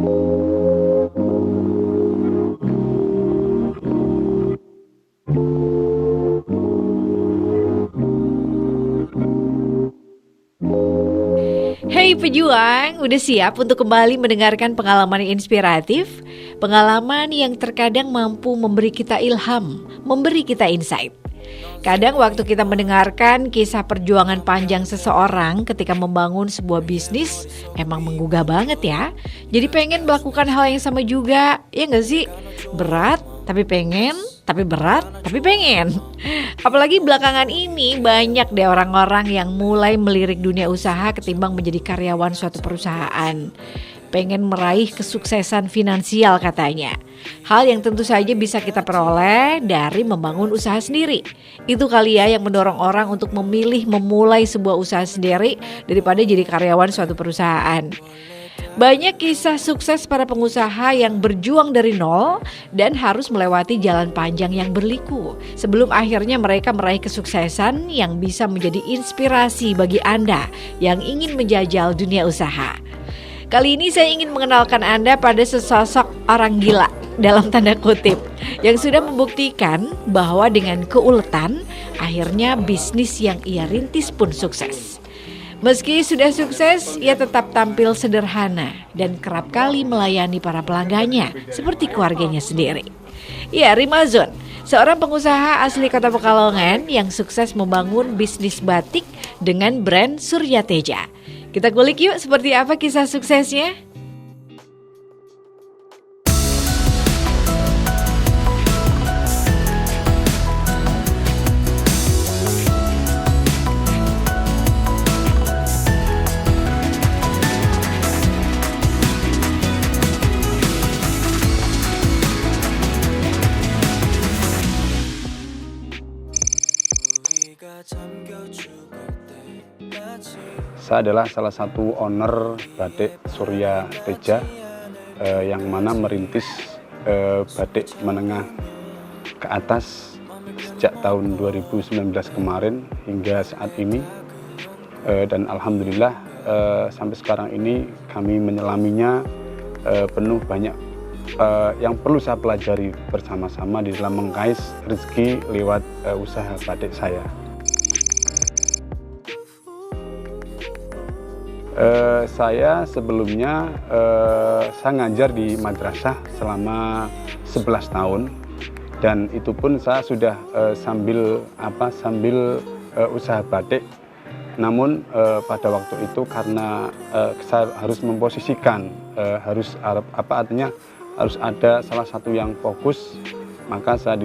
Hey pejuang, udah siap untuk kembali mendengarkan pengalaman inspiratif? Pengalaman yang terkadang mampu memberi kita ilham, memberi kita insight. Kadang waktu kita mendengarkan kisah perjuangan panjang seseorang ketika membangun sebuah bisnis, emang menggugah banget ya. Jadi pengen melakukan hal yang sama juga, ya gak sih? Berat, tapi pengen, tapi berat, tapi pengen. Apalagi belakangan ini banyak deh orang-orang yang mulai melirik dunia usaha ketimbang menjadi karyawan suatu perusahaan. Pengen meraih kesuksesan finansial katanya. Hal yang tentu saja bisa kita peroleh dari membangun usaha sendiri. Itu kali ya yang mendorong orang untuk memilih memulai sebuah usaha sendiri daripada jadi karyawan suatu perusahaan. Banyak kisah sukses para pengusaha yang berjuang dari nol dan harus melewati jalan panjang yang berliku sebelum akhirnya mereka meraih kesuksesan yang bisa menjadi inspirasi bagi Anda yang ingin menjajal dunia usaha. Kali ini saya ingin mengenalkan Anda pada sesosok orang gila dalam tanda kutip yang sudah membuktikan bahwa dengan keuletan akhirnya bisnis yang ia rintis pun sukses. Meski sudah sukses, ia tetap tampil sederhana dan kerap kali melayani para pelanggannya seperti keluarganya sendiri. Ya, Rimazon, seorang pengusaha asli Kota Pekalongan yang sukses membangun bisnis batik dengan brand Surya Teja. Kita kulik yuk seperti apa kisah suksesnya. Saya adalah salah satu owner batik Surya Teja yang mana merintis batik menengah ke atas sejak tahun 2019 kemarin hingga saat ini, dan alhamdulillah sampai sekarang ini kami menyelaminya penuh banyak yang perlu saya pelajari bersama-sama di dalam mengais rezeki lewat usaha batik saya. Saya sebelumnya saya ngajar di madrasah selama 11 tahun dan itu pun saya sudah sambil usaha batik. Namun pada waktu itu karena saya harus memposisikan harus ada salah satu yang fokus, maka saya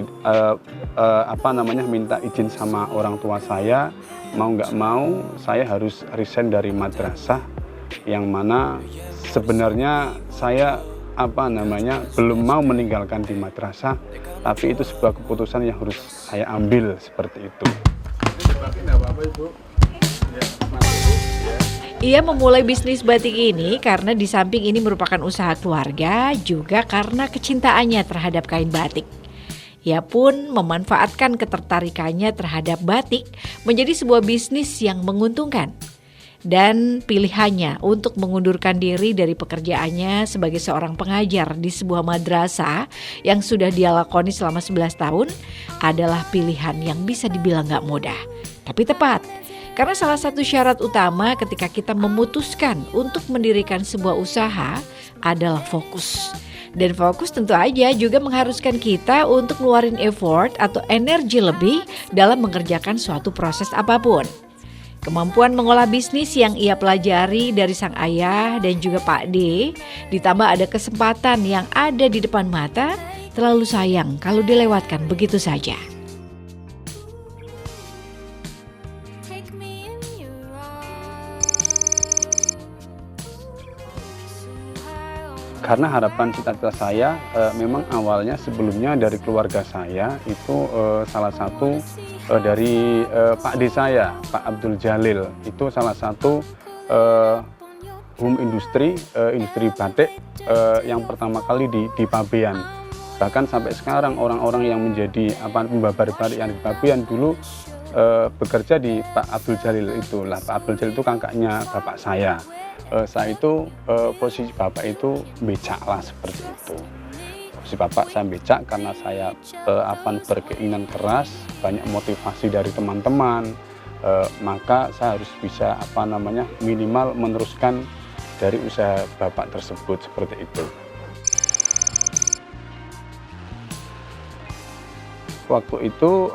minta izin sama orang tua saya. Mau nggak mau saya harus resign dari madrasah yang mana sebenarnya saya belum mau meninggalkan di madrasah, tapi itu sebuah keputusan yang harus saya ambil seperti itu. Ia memulai bisnis batik ini karena di samping ini merupakan usaha keluarga, juga karena kecintaannya terhadap kain batik. Ia pun memanfaatkan ketertarikannya terhadap batik menjadi sebuah bisnis yang menguntungkan. Dan pilihannya untuk mengundurkan diri dari pekerjaannya sebagai seorang pengajar di sebuah madrasah yang sudah dia lakoni selama 11 tahun adalah pilihan yang bisa dibilang gak mudah, tapi tepat. Karena salah satu syarat utama ketika kita memutuskan untuk mendirikan sebuah usaha adalah fokus. Dan fokus tentu aja juga mengharuskan kita untuk ngeluarin effort atau energi lebih dalam mengerjakan suatu proses apapun. Kemampuan mengolah bisnis yang ia pelajari dari sang ayah dan juga Pak D, ditambah ada kesempatan yang ada di depan mata, terlalu sayang kalau dilewatkan begitu saja. Karena harapan cita-cita saya memang awalnya sebelumnya dari keluarga saya itu salah satu dari Pak D saya, Pak Abdul Jalil, itu salah satu home industri batik yang pertama kali di Pabean. Bahkan sampai sekarang orang-orang yang menjadi pembabar batik yang di Pabean dulu bekerja di Pak Abdul Jalil itu. Pak Abdul Jalil itu kakaknya bapak saya. saya itu posisi bapak itu becak lah seperti itu. Posisi bapak saya becak karena saya berkeinginan keras, banyak motivasi dari teman-teman, maka saya harus bisa minimal meneruskan dari usaha bapak tersebut seperti itu. Waktu itu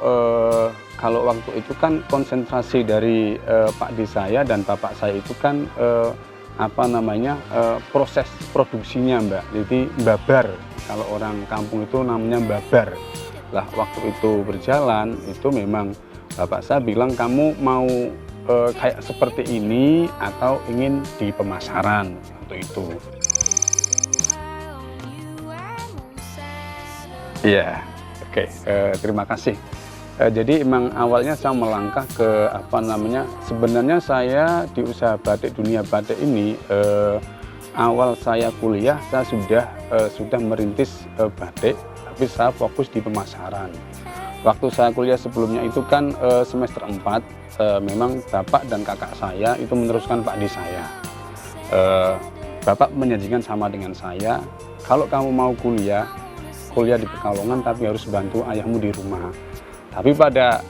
kalau waktu itu kan konsentrasi dari Pak D saya dan bapak saya itu kan proses produksinya Mbak, jadi babar, kalau orang kampung itu namanya babar. Lah waktu itu berjalan itu memang bapak saya bilang, kamu mau kayak seperti ini atau ingin di pemasaran waktu itu. Iya. Oke, terima kasih. Jadi emang awalnya saya melangkah ke sebenarnya saya di usaha batik, dunia batik ini awal saya kuliah saya sudah merintis batik, tapi saya fokus di pemasaran. Waktu saya kuliah sebelumnya itu kan semester 4, memang bapak dan kakak saya itu meneruskan Pak D saya. Bapak menjanjikan sama dengan saya, kalau kamu mau kuliah di Pekalongan tapi harus bantu ayahmu di rumah. Tapi pada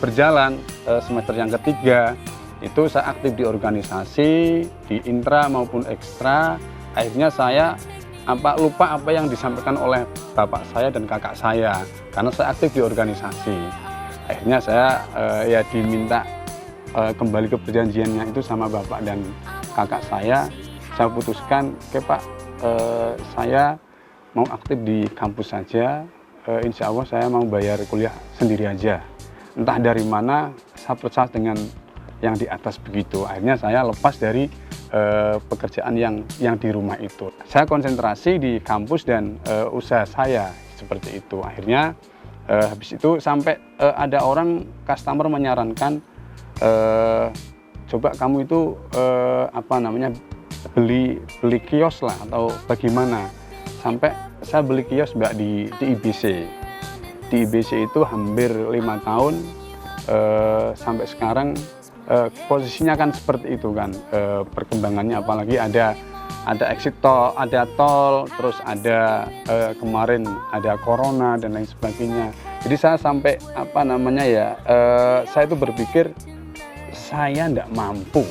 berjalan semester yang ketiga itu saya aktif di organisasi, di intra maupun ekstra. Akhirnya saya lupa apa yang disampaikan oleh bapak saya dan kakak saya, karena saya aktif di organisasi. Akhirnya saya diminta kembali ke perjanjiannya itu sama bapak dan kakak saya. Saya putuskan, oke Pak, saya mau aktif di kampus saja, insya Allah saya mau bayar kuliah sendiri aja. Entah dari mana, saya percaya dengan yang di atas begitu. Akhirnya saya lepas dari pekerjaan yang di rumah itu. Saya konsentrasi di kampus dan usaha saya seperti itu. Akhirnya habis itu sampai ada orang customer menyarankan, coba kamu itu beli kios lah atau bagaimana. Sampai saya beli kios Mbak di IBC. Di IBC itu hampir 5 tahun, sampai sekarang posisinya kan seperti itu kan, perkembangannya, apalagi ada exit tol, ada tol, terus ada kemarin ada corona dan lain sebagainya. Jadi saya sampai saya itu berpikir saya tidak mampu,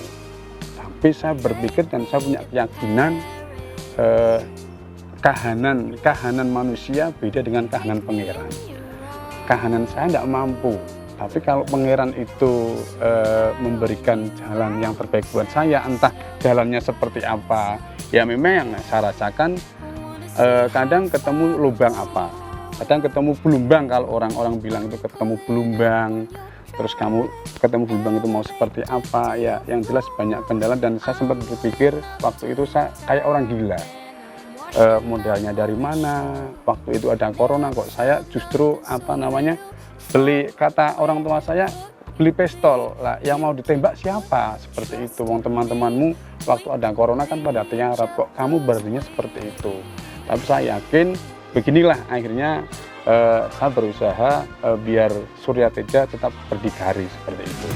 tapi saya berpikir dan saya punya keyakinan kahanan manusia beda dengan kahanan pangeran. Kahanan saya tidak mampu, tapi kalau pangeran itu memberikan jalan yang terbaik buat saya, entah jalannya seperti apa, ya memang yang saya rasakan. Kadang ketemu lubang apa, kadang ketemu belumbang, kalau orang-orang bilang itu ketemu belumbang. Terus kamu ketemu belumbang itu mau seperti apa, ya yang jelas banyak kendala. Dan saya sempat berpikir waktu itu saya kayak orang gila. Modalnya dari mana, waktu itu ada corona kok saya justru beli, kata orang tua saya, beli pistol lah, yang mau ditembak siapa, seperti itu. Wong teman-temanmu waktu ada corona kan pada tiarap, kok kamu berartinya seperti itu. Tapi saya yakin beginilah akhirnya saya berusaha biar Surya Teja tetap berdikari seperti itu.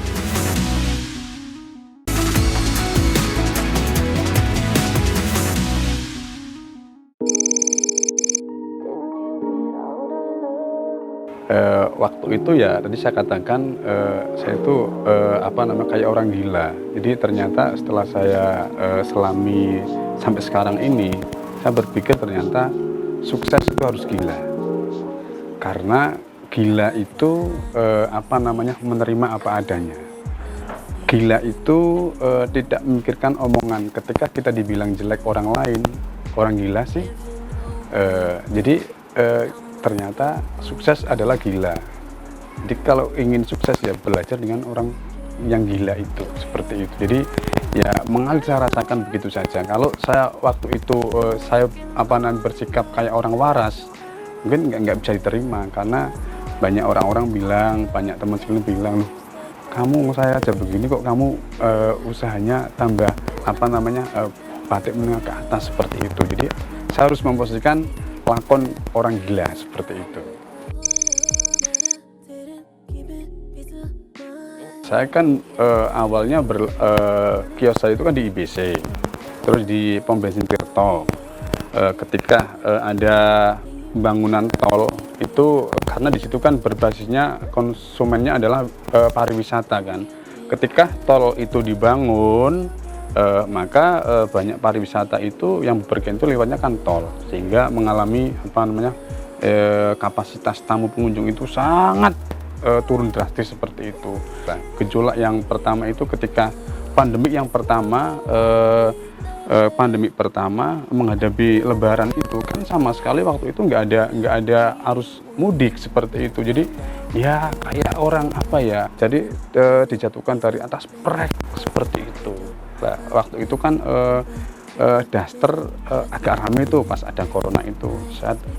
Waktu itu ya tadi saya katakan saya itu kayak orang gila. Jadi ternyata setelah saya selami sampai sekarang ini, saya berpikir ternyata sukses itu harus gila. Karena gila itu menerima apa adanya. Gila itu tidak memikirkan omongan. Ketika kita dibilang jelek orang lain, orang gila sih. Jadi ternyata sukses adalah gila. Jadi kalau ingin sukses ya belajar dengan orang yang gila itu, seperti itu. Jadi ya mengalir saya rasakan begitu saja. Kalau saya waktu itu saya bersikap kayak orang waras, mungkin nggak bisa diterima, karena banyak orang-orang bilang, banyak teman sebelum bilang, kamu saya aja begini kok kamu usahanya tambah batik menengah ke atas seperti itu. Jadi saya harus memposisikan lakon orang gila seperti itu. saya kan awalnya kios saya itu kan di IBC, terus di pom bensin Tirto. Ketika ada pembangunan tol itu, karena di situ kan berbasisnya konsumennya adalah pariwisata kan. Ketika tol itu dibangun, maka banyak pariwisata itu yang bepergian itu lewatnya kan tol, sehingga mengalami kapasitas tamu pengunjung itu sangat turun drastis seperti itu. Nah, gejolak yang pertama itu ketika pandemi yang pertama, menghadapi Lebaran itu kan sama sekali waktu itu nggak ada arus mudik seperti itu. Jadi ya kayak orang jadi dijatuhkan dari atas prek seperti itu. Nah, waktu itu kan daster agak ramai itu pas ada corona itu.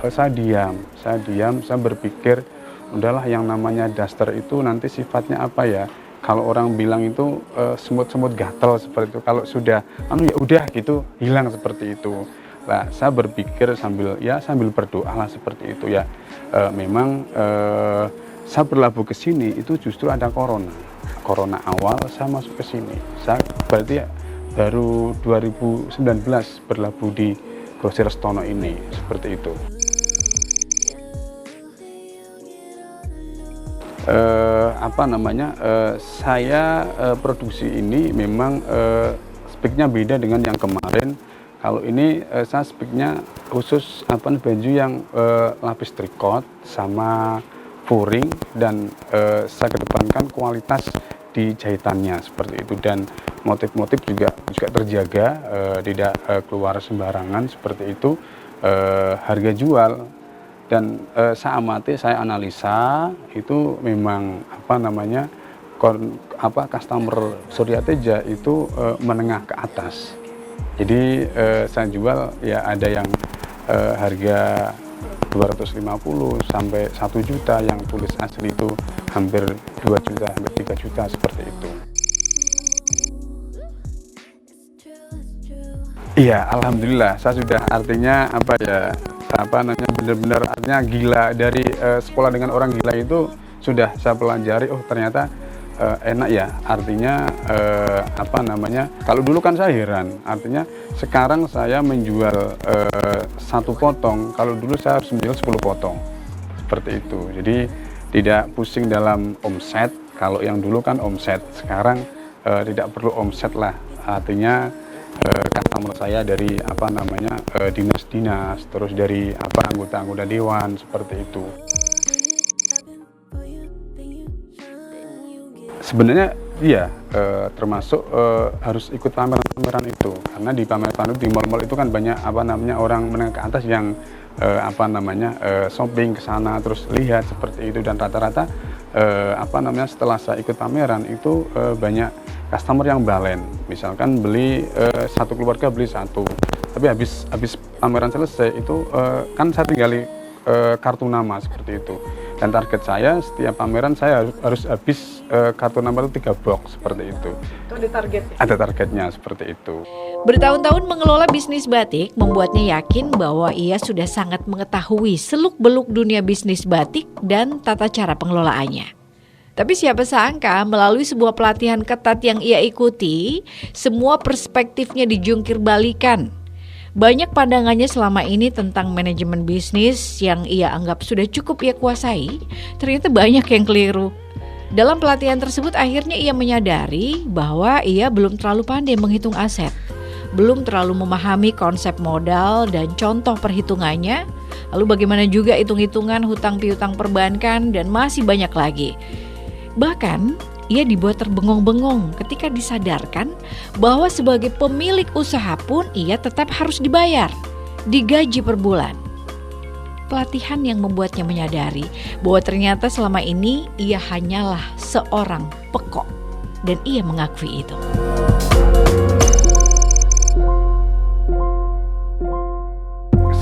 Saya diam, saya berpikir udahlah, yang namanya daster itu nanti sifatnya apa ya? Kalau orang bilang itu semut-semut gatel seperti itu. Kalau sudah ya udah gitu hilang seperti itu. Nah, saya berpikir sambil berdoa lah seperti itu ya. Memang saya berlabuh ke sini itu justru ada corona. Corona awal saya masuk ke sini. Saya berarti baru 2019 berlabuh di Grosir Stono ini seperti itu. Saya produksi ini memang speknya beda dengan yang kemarin. Kalau ini saya speknya khusus baju yang lapis trikot sama furing, dan saya kedepankan kualitas di jahitannya seperti itu, dan motif-motif juga terjaga, tidak keluar sembarangan seperti itu. Harga jual dan saya amati, saya analisa itu memang customer Surya Teja itu menengah ke atas. Jadi saya jual ya ada yang harga 250 sampai 1 juta, yang tulis asli itu hampir 2 juta sampai 3 juta seperti itu. Iya, alhamdulillah saya sudah benar-benar artinya gila dari sekolah dengan orang gila itu sudah saya pelajari. Oh ternyata enak ya, artinya kalau dulu kan saya heran, artinya sekarang saya menjual 1 potong, kalau dulu saya harus menjual 10 potong seperti itu. Jadi tidak pusing dalam omset. Kalau yang dulu kan omset, sekarang tidak perlu omset lah, artinya customer saya dari dinas-dinas, terus dari anggota-anggota dewan seperti itu. Sebenarnya iya, termasuk harus ikut pameran-pameran itu, karena di pameran di mall-mall itu kan banyak orang menengah ke atas yang shopping ke sana terus lihat seperti itu, dan rata-rata setelah saya ikut pameran itu banyak customer yang balen, misalkan beli satu keluarga beli satu, tapi habis pameran selesai itu kan saya tinggali kartu nama seperti itu, dan target saya setiap pameran saya harus habis kartu nama itu 3 box seperti itu. Itu ada targetnya? Ada targetnya seperti itu. Bertahun-tahun mengelola bisnis batik membuatnya yakin bahwa ia sudah sangat mengetahui seluk-beluk dunia bisnis batik dan tata cara pengelolaannya. Tapi siapa sangka melalui sebuah pelatihan ketat yang ia ikuti, semua perspektifnya dijungkir balikan. Banyak pandangannya selama ini tentang manajemen bisnis yang ia anggap sudah cukup ia kuasai, ternyata banyak yang keliru. Dalam pelatihan tersebut akhirnya ia menyadari bahwa ia belum terlalu pandai menghitung aset, belum terlalu memahami konsep modal dan contoh perhitungannya, lalu bagaimana juga hitung-hitungan hutang piutang perbankan, dan masih banyak lagi. Bahkan, ia dibuat terbengong-bengong ketika disadarkan bahwa sebagai pemilik usaha pun ia tetap harus dibayar, digaji per bulan. Pelatihan yang membuatnya menyadari bahwa ternyata selama ini ia hanyalah seorang pekok, dan ia mengakui itu.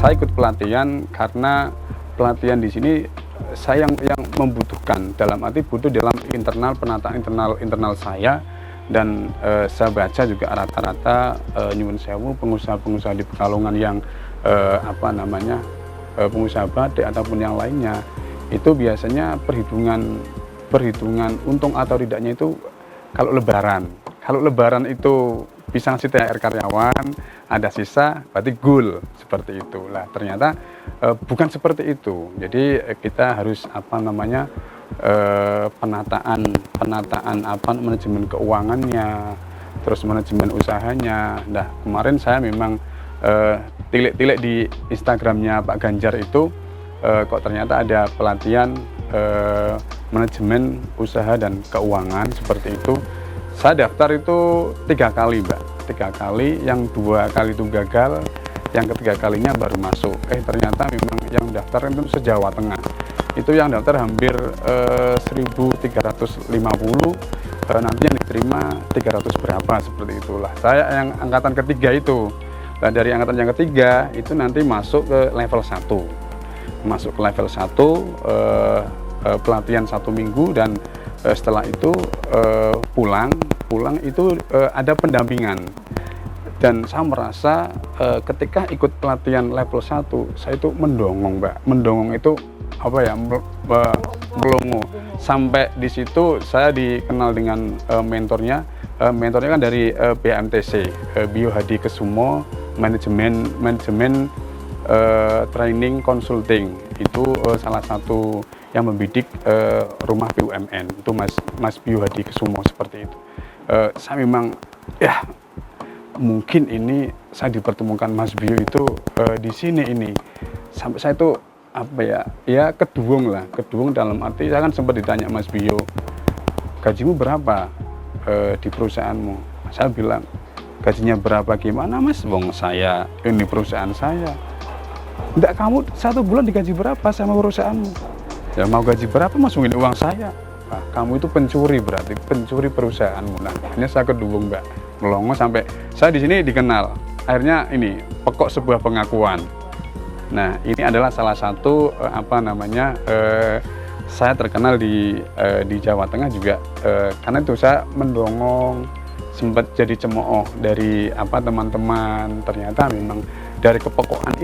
Saya ikut pelatihan karena pelatihan di sini saya yang membutuhkan, dalam arti butuh dalam penataan internal saya, dan saya baca juga rata-rata nyuwun sewu pengusaha-pengusaha di Pekalongan yang pengusaha batik ataupun yang lainnya itu biasanya perhitungan untung atau tidaknya itu Kalau lebaran itu bisa ngasih THR karyawan, ada sisa, berarti goal seperti itu. Lah ternyata bukan seperti itu. Jadi kita harus penataan manajemen keuangannya, terus manajemen usahanya. Nah kemarin saya memang tilik-tilik di Instagramnya Pak Ganjar itu kok ternyata ada pelatihan manajemen usaha dan keuangan seperti itu. Saya daftar itu 3 kali Mbak, 3 kali, yang 2 kali itu gagal, yang ketiga kalinya baru masuk. Ternyata memang yang daftar itu se-Jawa Tengah, itu yang daftar hampir 1.350, nanti yang diterima 300 berapa seperti itulah. Saya yang angkatan ketiga itu. Nah dari angkatan yang ketiga itu nanti masuk ke level 1, masuk ke level 1, pelatihan 1 minggu, dan setelah itu pulang itu ada pendampingan. Dan saya merasa ketika ikut pelatihan level 1 saya itu mendongong Mbak, mendongong itu melongo. Sampai di situ saya dikenal dengan mentornya kan dari BMTC, Bio Hadi Kesumo Manajemen Training Consulting. Itu salah satu yang membidik rumah BUMN, itu Mas Bio Hadi Kesumo seperti itu. Saya memang mungkin ini saya dipertemukan Mas Bio itu di sini ini, sampai saya itu kedung dalam arti saya kan sempat ditanya Mas Bio, gajimu berapa di perusahaanmu? Saya bilang, gajinya berapa gimana Mas? Wong saya ini perusahaan saya. Enggak, kamu 1 bulan digaji berapa sama perusahaanmu? Ya mau gaji berapa masukin uang saya. Nah, kamu itu pencuri, berarti pencuri perusahaanmu. Nah, hanya saya kedubung Mbak, melongo sampai saya di sini dikenal. Akhirnya ini pokok sebuah pengakuan. Nah, ini adalah salah satu saya terkenal di Jawa Tengah juga karena itu saya mendongong, sempat jadi cemooh dari teman-teman. Ternyata memang dari kepekokan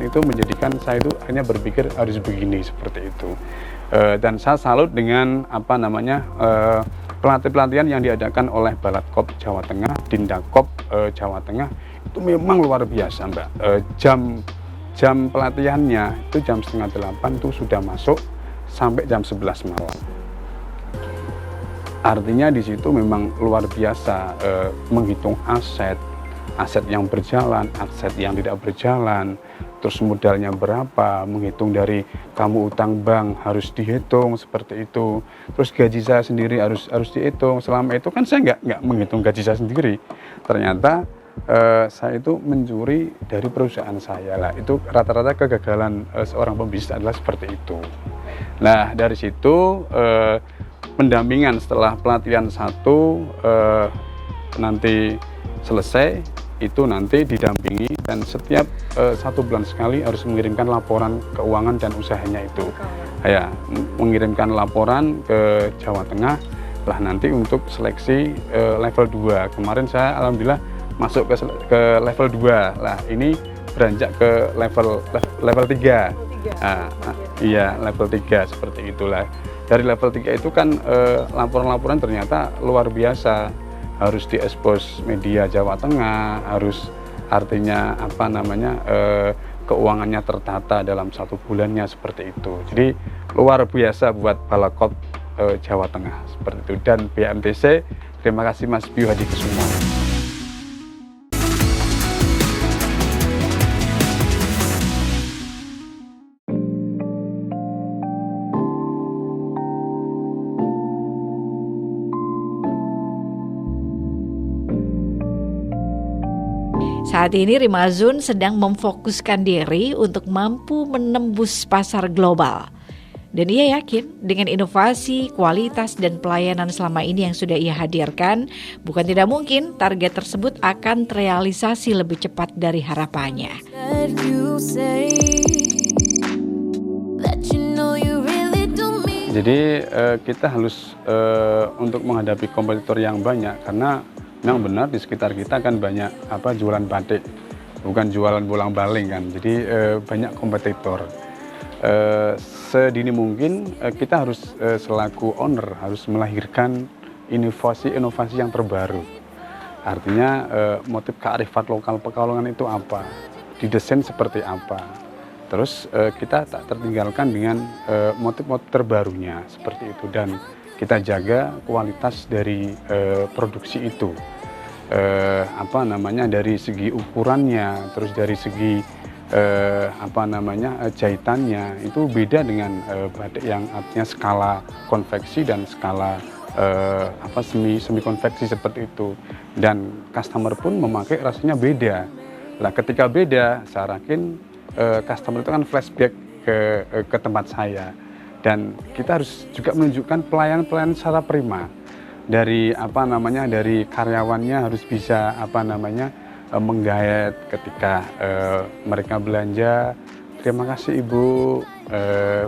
itu menjadikan saya itu akhirnya berpikir harus begini seperti itu. Dan saya salut dengan pelatihan yang diadakan oleh Balatkop Jawa Tengah, Dindakop Jawa Tengah, itu memang luar biasa Mbak. Jam pelatihannya itu jam 7:30 itu sudah masuk sampai jam 11 malam. Artinya di situ memang luar biasa, menghitung aset yang berjalan, aset yang tidak berjalan, terus modalnya berapa, menghitung dari kamu utang bank harus dihitung seperti itu, terus gaji saya sendiri harus dihitung. Selama itu kan saya nggak menghitung gaji saya sendiri, ternyata saya itu mencuri dari perusahaan saya lah. Itu rata-rata kegagalan seorang pembisnis adalah seperti itu. Nah dari situ pendampingan setelah pelatihan 1 nanti selesai, itu nanti didampingi dan setiap 1 bulan sekali harus mengirimkan laporan keuangan dan usahanya itu. Ya, mengirimkan laporan ke Jawa Tengah lah nanti untuk seleksi level 2. Kemarin saya alhamdulillah masuk ke level 2. Lah ini beranjak ke level 3. Iya, level 3 seperti itulah. Dari level 3 itu kan laporan-laporan ternyata luar biasa. Harus diekspos media Jawa Tengah, harus artinya keuangannya tertata dalam 1 bulannya seperti itu. Jadi luar biasa buat Balatkop Jawa Tengah seperti itu. Dan BMTC, terima kasih Mas Bio Hadi Kesumo. Saat ini Rimazun sedang memfokuskan diri untuk mampu menembus pasar global. Dan ia yakin dengan inovasi, kualitas, dan pelayanan selama ini yang sudah ia hadirkan, bukan tidak mungkin target tersebut akan terrealisasi lebih cepat dari harapannya. Jadi kita harus untuk menghadapi kompetitor yang banyak, karena memang benar di sekitar kita kan banyak jualan batik, bukan jualan bolang-baling kan. Jadi banyak kompetitor. Sedini mungkin kita harus selaku owner harus melahirkan inovasi yang terbaru. Artinya motif kearifan lokal Pekalongan itu apa, didesain seperti apa. Terus kita tak tertinggalkan dengan motif-motif terbarunya seperti itu, dan kita jaga kualitas dari produksi itu. Dari segi ukurannya, terus dari segi jahitannya itu beda dengan batik yang artinya skala konveksi dan skala semi konveksi seperti itu, dan customer pun memakai rasanya beda. Nah, ketika beda, saya yakin customer itu kan flashback ke tempat saya, dan kita harus juga menunjukkan pelayanan secara prima dari dari karyawannya harus bisa menggayat ketika mereka belanja. Terima kasih Ibu,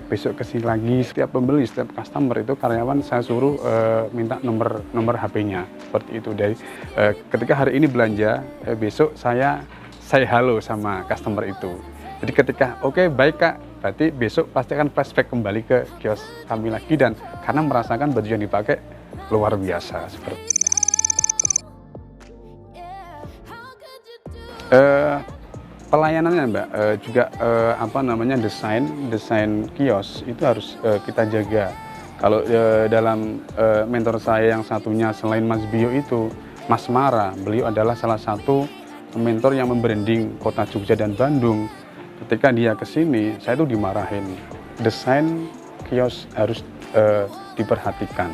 besok kesini lagi. Setiap pembeli, setiap customer itu karyawan saya suruh minta nomor HP-nya seperti itu. Dari ketika hari ini belanja, besok saya halo sama customer itu. Jadi ketika oke, baik Kak, berarti besok pasti akan flashback kembali ke kios kami lagi, dan karena merasakan baju yang dipakai luar biasa seperti itu. Pelayanannya Mbak, juga desain kios itu harus kita jaga. Kalau dalam mentor saya yang satunya selain Mas Bio itu, Mas Mara, beliau adalah salah satu mentor yang membranding kota Jogja dan Bandung. Ketika dia ke sini, saya tuh dimarahin. Desain kios harus diperhatikan.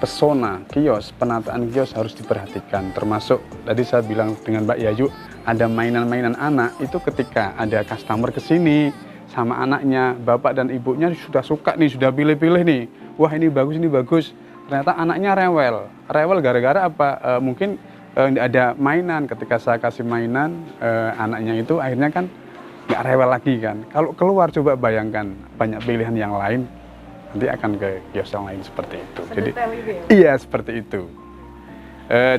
Pesona kios, penataan kios harus diperhatikan. Termasuk tadi saya bilang dengan Mbak Yayu, ada mainan-mainan anak itu ketika ada customer ke sini sama anaknya, bapak dan ibunya sudah suka nih, sudah pilih-pilih nih. Wah, ini bagus, ini bagus. Ternyata anaknya rewel. Rewel gara-gara apa? Mungkin ada mainan. Ketika saya kasih mainan, anaknya itu akhirnya kan nggak rewel lagi kan. Kalau keluar coba bayangkan banyak pilihan yang lain, nanti akan ke kios yang lain seperti itu. Jadi iya seperti itu.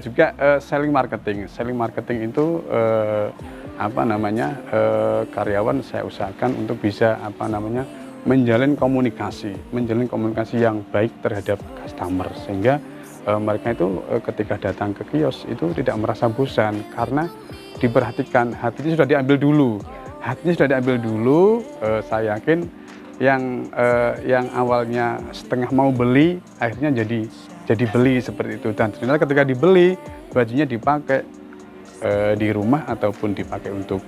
Juga selling marketing itu karyawan saya usahakan untuk bisa menjalin komunikasi yang baik terhadap customer, sehingga mereka itu ketika datang ke kios itu tidak merasa bosan karena diperhatikan. Hatinya sudah diambil dulu. Saya yakin yang awalnya setengah mau beli akhirnya jadi beli seperti itu, dan ternyata ketika dibeli bajunya dipakai di rumah ataupun dipakai untuk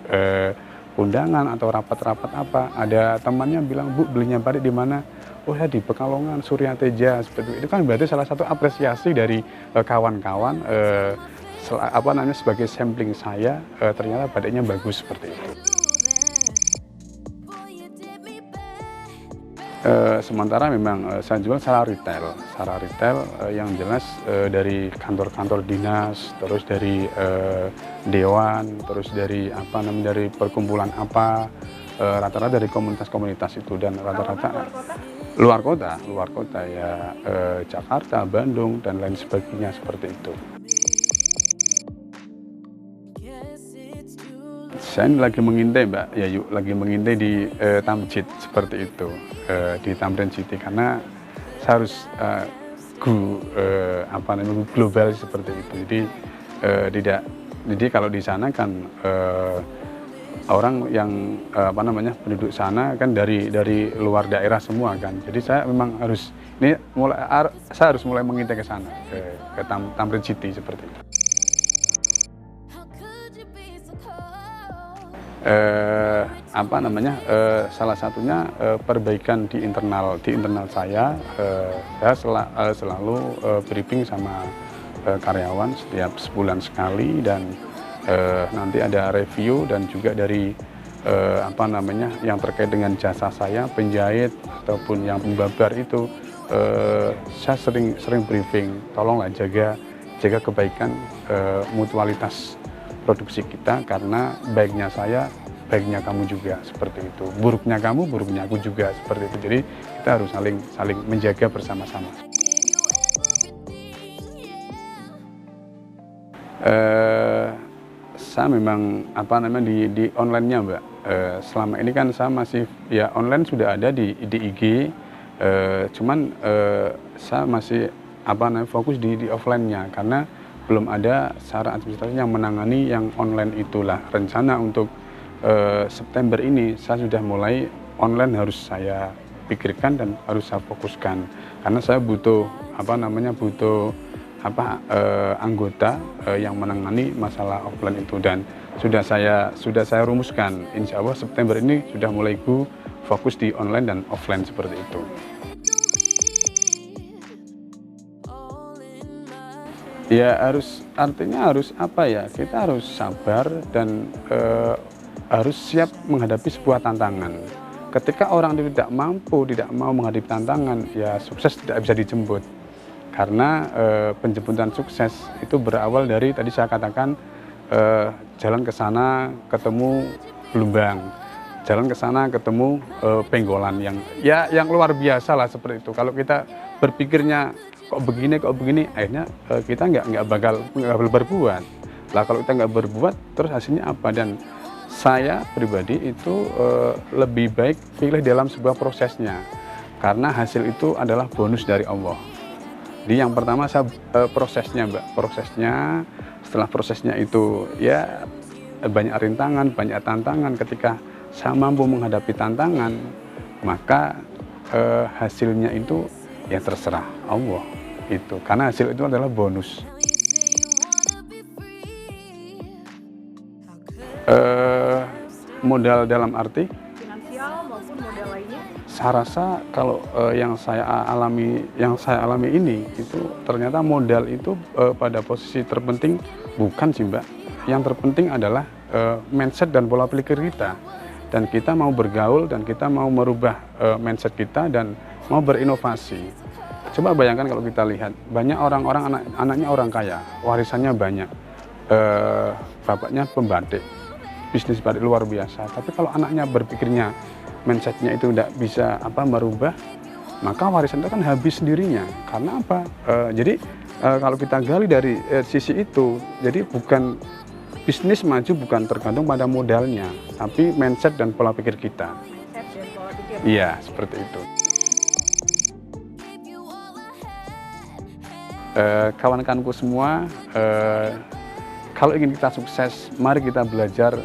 undangan atau rapat-rapat apa. Ada temannya bilang, Bu, belinya batik di mana? Oh ya, di Pekalongan, Surya Teja, seperti itu. Kan berarti salah satu apresiasi dari kawan-kawan sebagai sampling saya, ternyata batiknya bagus seperti itu. Sementara memang saya jual secara retail yang jelas dari kantor-kantor dinas, terus dari dewan, terus dari dari perkumpulan rata-rata dari komunitas-komunitas itu, dan rata-rata luar kota ya, Jakarta, Bandung dan lain sebagainya seperti itu. Saya lagi mengintai Mbak Yayu, lagi mengintai di Tamjid seperti itu, di Tamrin City, karena saya harus global seperti itu. Jadi kalau di sana kan orang yang penduduk sana kan dari luar daerah semua kan. Jadi saya memang harus mulai mengintai ke sana, ke Tamrin City seperti itu. Salah satunya perbaikan di internal saya selalu briefing sama karyawan setiap sebulan sekali, dan nanti ada review, dan juga dari yang terkait dengan jasa saya, penjahit ataupun yang pembabar itu, saya sering briefing, tolonglah jaga kebaikan mutualitas produksi kita, karena baiknya saya, baiknya kamu juga seperti itu. Buruknya kamu, buruknya aku juga seperti itu. Jadi kita harus saling menjaga bersama-sama. Saya memang di online-nya Mbak. Selama ini kan saya masih online sudah ada di IG. Cuman saya masih fokus di offline-nya, karena belum ada secara administrasi yang menangani yang online itulah. Rencana untuk September ini saya sudah mulai online, harus saya pikirkan dan harus saya fokuskan, karena saya butuh anggota yang menangani masalah offline itu, dan sudah saya rumuskan. Insya Allah September ini sudah mulai fokus di online dan offline seperti itu. Ya artinya harus kita harus sabar dan harus siap menghadapi sebuah tantangan. Ketika orang itu tidak mau menghadapi tantangan, ya sukses tidak bisa dijemput. Karena penjemputan sukses itu berawal dari tadi saya katakan, jalan ke sana ketemu gelombang, jalan ke sana ketemu penggolan yang luar biasa lah seperti itu. Kalau kita berpikirnya kok begini, akhirnya kita nggak bakal berbuat. Lah kalau kita nggak berbuat, terus hasilnya apa? Dan saya pribadi itu lebih baik pilih dalam sebuah prosesnya, karena hasil itu adalah bonus dari Allah. Jadi yang pertama saya prosesnya, setelah prosesnya itu ya banyak rintangan, banyak tantangan. Ketika saya mampu menghadapi tantangan, maka hasilnya itu ya terserah Allah itu, karena hasil itu adalah bonus. Modal dalam arti finansial maupun modal lainnya. Saya rasa kalau yang saya alami ini itu ternyata modal itu pada posisi terpenting bukan sih Mbak. Yang terpenting adalah mindset dan pola pikir kita, dan kita mau bergaul dan kita mau merubah mindset kita dan mau berinovasi. Coba bayangkan kalau kita lihat banyak orang-orang anaknya orang kaya, warisannya banyak, bapaknya pembatik, bisnis batik luar biasa. Tapi kalau anaknya berpikirnya, mindsetnya itu tidak bisa merubah, maka warisan itu kan habis sendirinya. Karena apa? Jadi kalau kita gali dari sisi itu, jadi bukan bisnis maju bukan tergantung pada modalnya, tapi mindset dan pola pikir kita. Mindset dan pola pikir. Iya, seperti itu. Kawan-kawanku semua, kalau ingin kita sukses, mari kita belajar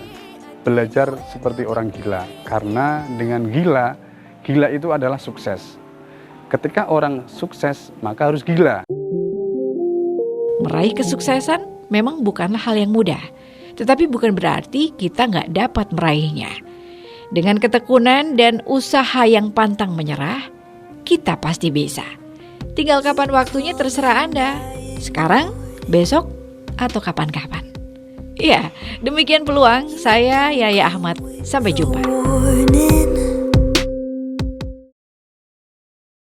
seperti orang gila. Karena dengan gila itu adalah sukses. Ketika orang sukses, maka harus gila. Meraih kesuksesan memang bukanlah hal yang mudah, tetapi bukan berarti kita nggak dapat meraihnya. Dengan ketekunan dan usaha yang pantang menyerah, kita pasti bisa. Tinggal kapan waktunya terserah Anda. Sekarang, besok, atau kapan-kapan. Iya, demikian peluang. Saya Yaya Ahmad. Sampai jumpa.